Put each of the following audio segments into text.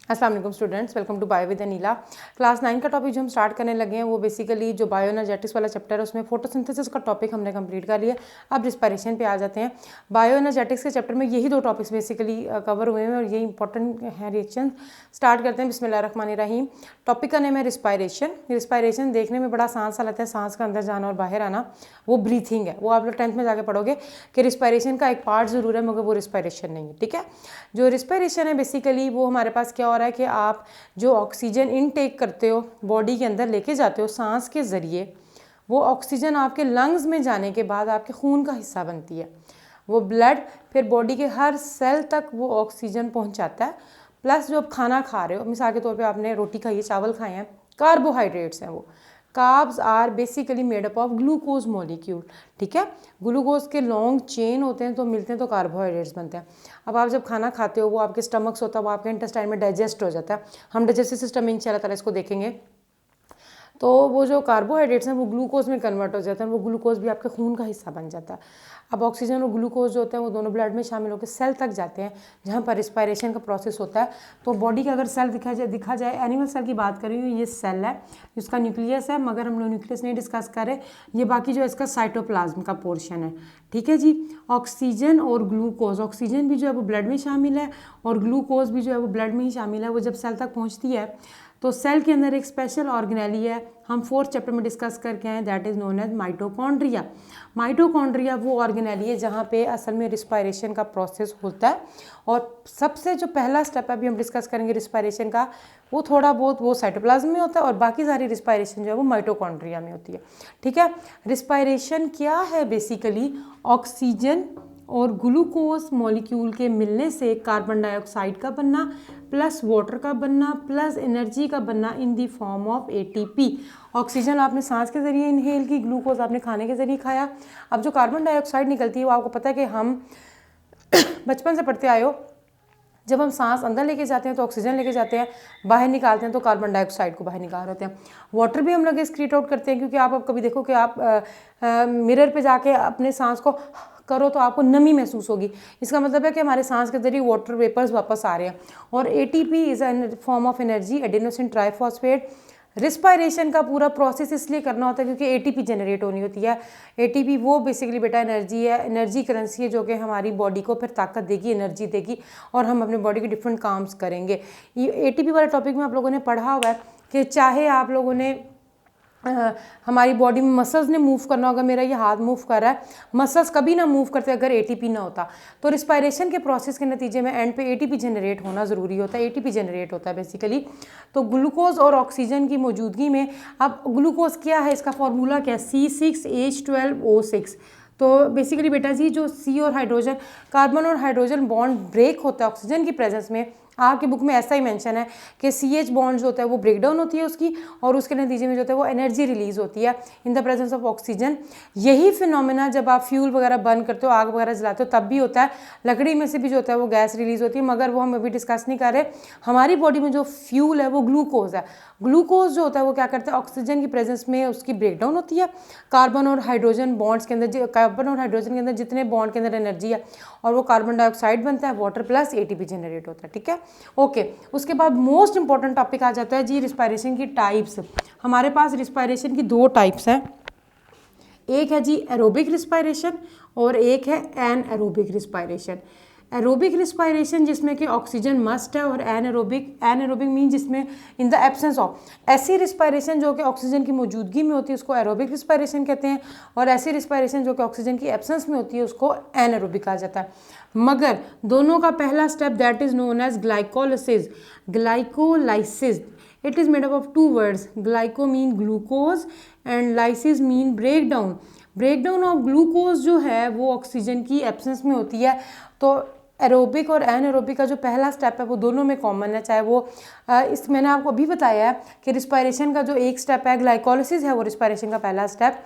अस्सलाम वालेकुम students, welcome to bio with Aneela. Class 9 का टॉपिक जो हम स्टार्ट करने लगे हैं वो बेसिकली जो बायो एनर्जेटिक्स वाला चैप्टर है उसमें फोटोसिंथेसिस का टॉपिक हमने कंप्लीट कर लिया। अब रिस्पायरेशन पे आ जाते हैं। बायो एनर्जेटिक्स के चैप्टर में यही दो टॉपिक्स बेसिकली कवर हुए हैं और ये इंपॉर्टेंट है रिएक्शन। स्टार्ट करते हैं बिस्मिल्लाहिर्रहमानिर्रहीम। टॉपिक का नेम है रिस्पायरेशन। रिस्पायरेशन देखने में बड़ा आसान सा लगता है, सांस का अंदर जाना और बाहर आना, वो ब्रीथिंग है। वो आप लोग 10th में जाके पढ़ोगे कि रिस्पायरेशन का एक पार्ट ज़रूर है मगर वो रिस्पायरेशन नहीं है। ठीक है, जो रिस्पायरेशन है बेसिकली वो हमारे पास क्या हो रहा है कि आप जो ऑक्सीजन इनटेक करते हो, बॉडी के अंदर लेके जाते हो सांस के ज़रिए, वो ऑक्सीजन आपके लंग्स में जाने के बाद आपके खून का हिस्सा बनती है। वो ब्लड फिर बॉडी के हर सेल तक वो ऑक्सीजन पहुंचाता है। प्लस जो आप खाना खा रहे हो, मिसाल के तौर पे आपने रोटी खाई है, चावल खाए हैं, कार्बोहाइड्रेट्स हैं वो। Carbs are basically made up of glucose molecule. ठीक है, ग्लूकोज के लॉन्ग चेन होते हैं तो मिलते हैं तो कार्बोहाइड्रेट्स बनते हैं। अब आप जब खाना खाते हो वो आपके स्टमक्स होता है, वो आपके इंटेस्टाइन में डाइजेस्ट हो जाता है। हम डाइजेस्टिव सिस्टम में इंशाल्लाह ताला इसको देखेंगे। तो वो जो कार्बोहाइड्रेट्स हैं वो ग्लूकोज में कन्वर्ट हो जाते हैं, वो ग्लूकोज भी आपके खून का हिस्सा बन जाता है। अब ऑक्सीजन और ग्लूकोज जो होते हैं वो दोनों ब्लड में शामिल होकर सेल तक जाते हैं जहाँ पर रिस्पायरेशन का प्रोसेस होता है। तो बॉडी का अगर सेल दिखा जाए एनिमल सेल की बात करें, ये सेल है, इसका न्यूक्लियस है, मगर हम लोग न्यूक्लियस नहीं डिस्कस करें, ये बाकी जो इसका साइटोप्लाज्म का पोर्शन है। ठीक है जी, ऑक्सीजन और ग्लूकोज, ऑक्सीजन भी जो है वो ब्लड में शामिल है और ग्लूकोज भी जो है वो ब्लड में ही शामिल है। वो जब सेल तक पहुँचती है तो सेल के अंदर एक स्पेशल ऑर्गेनेली है, हम 4th चैप्टर में डिस्कस करके आए, that is known as mitochondria. Mitochondria वो ऑर्गेनेली है जहाँ पे असल में रिस्पायरेशन का प्रोसेस होता है। और सबसे जो पहला स्टेप अभी हम डिस्कस करेंगे रिस्पायरेशन का, वो थोड़ा बहुत वो साइटोप्लाज्म में होता है और बाकी सारी रिस्पायरेशन जो है वो माइटोकॉन्ड्रिया में होती है। ठीक है, रिस्पायरेशन क्या है? बेसिकली ऑक्सीजन और ग्लूकोज मॉलिक्यूल के मिलने से कार्बन डाइऑक्साइड का बनना प्लस वाटर का बनना प्लस एनर्जी का बनना in the form of ATP. Oxygen आपने सांस के ज़रिए इनहेल की, ग्लूकोज आपने खाने के ज़रिए खाया। अब जो कार्बन डाइऑक्साइड निकलती है वो आपको पता है कि हम बचपन से पढ़ते आए हो, जब हम सांस अंदर लेके जाते हैं तो ऑक्सीजन लेके जाते हैं, बाहर निकालते हैं तो कार्बन डाइऑक्साइड को बाहर निकाल रहते हैं। वाटर भी हम लोग एक्सक्रीट आउट करते हैं, क्योंकि आप कभी देखो कि आप मिरर पे जाके अपने सांस को करो तो आपको नमी महसूस होगी। इसका मतलब है कि हमारे सांस के जरिए वाटर वेपर्स वापस आ रहे हैं। और ATP is a form of energy, adenosine triphosphate. Respiration का पूरा प्रोसेस इसलिए करना होता है क्योंकि एटीपी जनरेट होनी होती है। एटीपी वो बेसिकली बेटा एनर्जी है, एनर्जी करेंसी है जो कि हमारी बॉडी को फिर ताकत देगी, एनर्जी देगी और हम अपने बॉडी के डिफरेंट काम्स करेंगे। ये एटीपी वाले टॉपिक में आप लोगों ने पढ़ा हुआ है कि चाहे आप लोगों ने हमारी बॉडी में मसल्स ने मूव करना होगा, मेरा ये हाथ मूव कर रहा है, मसल्स कभी ना मूव करते अगर एटीपी ना होता। तो रिस्पायरेशन के प्रोसेस के नतीजे में एंड पे एटीपी जनरेट होना ज़रूरी होता है। एटीपी जनरेट होता है बेसिकली तो ग्लूकोज और ऑक्सीजन की मौजूदगी में। अब ग्लूकोज क्या है, इसका फॉर्मूला क्या है? C6H12O6। तो बेसिकली बेटा जी जो सी और हाइड्रोजन, कार्बन और हाइड्रोजन बॉन्ड ब्रेक होता है ऑक्सीजन की प्रेजेंस में, आपकी बुक में ऐसा ही मेंशन है कि CH बॉन्ड जो होता है वो ब्रेक डाउन होती है उसकी, और उसके नतीजे में जो होता है वो एनर्जी रिलीज होती है in the presence of oxygen. यही फिनोमेना जब आप फ्यूल वगैरह बर्न करते हो, आग वगैरह जलाते हो, तब भी होता है। लकड़ी में से भी जो होता है वो गैस रिलीज होती है, मगर वो हम अभी डिस्कस नहीं कर रहे। हमारी बॉडी में जो फ्यूल है वो ग्लूकोज है। ग्लूकोज जो होता है वो क्या करता है, ऑक्सीजन की प्रेजेंस में उसकी ब्रेक डाउन होती है। कार्बन और हाइड्रोजन बॉन्ड्स के अंदर, कार्बन और हाइड्रोजन के अंदर जितने बॉन्ड के अंदर एनर्जी है और वो कार्बन डाइऑक्साइड बनता है, वाटर प्लस एटीपी जनरेट होता है। ठीक है, ओके। उसके बाद मोस्ट इंपॉर्टेंट टॉपिक आ जाता है जी रिस्पायरेशन की टाइप्स। हमारे पास रिस्पायरेशन की दो टाइप्स हैं, एक है जी एरोबिक रिस्पायरेशन और एक है एनएरोबिक रिस्पायरेशन। एरोबिक रिस्पायरेशन जिसमें कि ऑक्सीजन मस्ट है, और एनएरोबिक मीन जिसमें इन द एब्सेंस ऑफ। ऐसी रिस्पायरेशन जो कि ऑक्सीजन की मौजूदगी में होती है उसको एरोबिक रिस्पायरेशन कहते हैं, और ऐसी रिस्पायरेशन जो कि ऑक्सीजन की एब्सेंस में होती है उसको एनएरोबिक कहा जाता है। मगर दोनों का पहला step that is known as glycolysis, glycolysis. It is made up of two words, glyco mean glucose and lysis mean break down. Break down of glucose जो है वो ऑक्सीजन की एब्सेंस में होती है। तो एरोबिक और एनएरोबिक का जो पहला स्टेप है वो दोनों में कॉमन है, चाहे वो इस मैंने आपको अभी बताया है कि रिस्पायरेशन का जो एक स्टेप है ग्लाइकोलिसिस है वो रिस्पायरेशन का पहला स्टेप।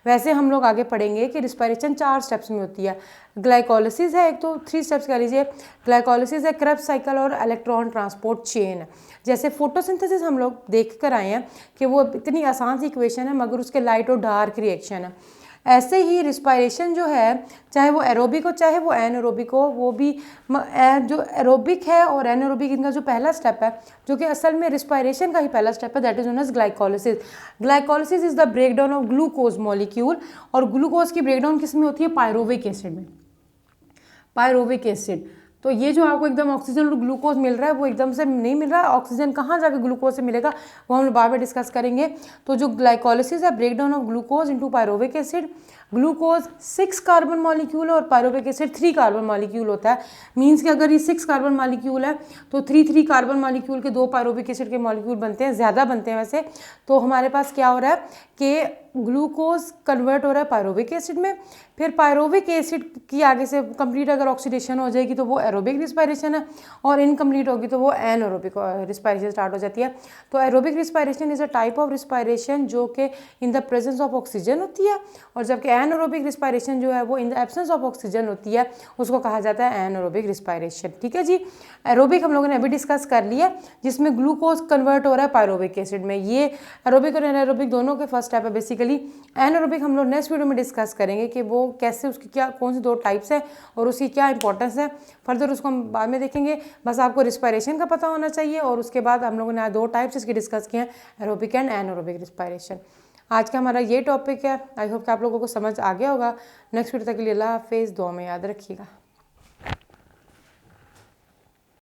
वैसे हम लोग आगे पढ़ेंगे कि रिस्पायरेशन 4 स्टेप्स में होती है। ग्लाइकोलिसिस है एक, तो 3 स्टेप्स कह लीजिए। ग्लाइकोलिसिस है क्रेब्स साइकिल और इलेक्ट्रॉन ट्रांसपोर्ट चेन। जैसे फोटोसिंथेसिस हम लोग देख कर आए हैं कि वो इतनी आसान सी इक्वेशन है मगर उसके लाइट और डार्क रिएक्शन है। ऐसे ही रिस्पायरेशन जो है, चाहे वो एरोबिक हो चाहे वो एनएरोबिक हो, वो भी जो एरोबिक है और एनएरोबिक, इनका जो पहला स्टेप है, जो कि असल में रिस्पायरेशन का ही पहला स्टेप है, that is known as glycolysis. Glycolysis is the breakdown of glucose molecule, और ग्लूकोज की ब्रेकडाउन किस में होती है? पायरोविक एसिड में, पायरोविक एसिड। तो ये जो आपको एकदम ऑक्सीजन और ग्लूकोज मिल रहा है वो एकदम से नहीं मिल रहा है। ऑक्सीजन कहाँ जाकर ग्लूकोज से मिलेगा वो हम बाद में डिस्कस करेंगे। तो जो ग्लाइकोलिसिस है, breakdown of glucose into pyruvic acid. Glucose 6 carbon molecule और पायरोविक एसिड 3 कार्बन मॉलिक्यूल होता है। मीन्स कि अगर ये 6 कार्बन मॉलिक्यूल है तो 3 कार्बन मॉलिक्यूल के 2 पायरोविक एसिड के मॉलिक्यूल बनते हैं, ज़्यादा बनते हैं वैसे। तो हमारे पास क्या हो रहा है कि ग्लूकोज कन्वर्ट हो रहा है पायरोविक एसिड में, फिर पायरोविक एसिड की आगे से कंप्लीट अगर ऑक्सीडेशन हो जाएगी तो वो एरोबिक रिस्पायरेशन है, और इनकम्प्लीट होगी तो वो एनएरोबिक रिस्पायरेशन स्टार्ट हो जाती है। तो aerobic respiration is a type of respiration जो कि in the presence of oxygen होती है, और जबकि एनएरोबिक रिस्पायरेशन जो है वो in the absence of oxygen होती है, उसको कहा जाता है एनएरोबिक रिस्पायरेशन। ठीक है जी। एरोबिक हम लोगों ने अभी डिस्कस कर लिया, जिसमें ग्लूकोज कन्वर्ट हो रहा है पायरोविक एसिड में। ये एरोबिक और एनारोबिक दोनों के फर्स्ट स्टेप है बेसिकली। एनारोबिक हम लोग नेक्स्ट वीडियो में डिस्कस करेंगे कि वो कैसे, उसकी क्या, कौन सी 2 टाइप्स है और उसकी क्या इंपॉर्टेंस है। फर्दर उसको हम बाद में देखेंगे। बस आपको रिस्पायरेशन का पता होना चाहिए, और उसके बाद हम लोगों ने 2 टाइप्स इसकी डिस्कस किए हैं, एरोबिक एंड एनारोबिक रिस्पायरेशन। आज का हमारा ये टॉपिक है। आई होप कि आप लोगों को समझ आ गया होगा। नेक्स्ट वीडियो तक के लिए अल्लाह हाफिज़, दुआ में याद रखिएगा।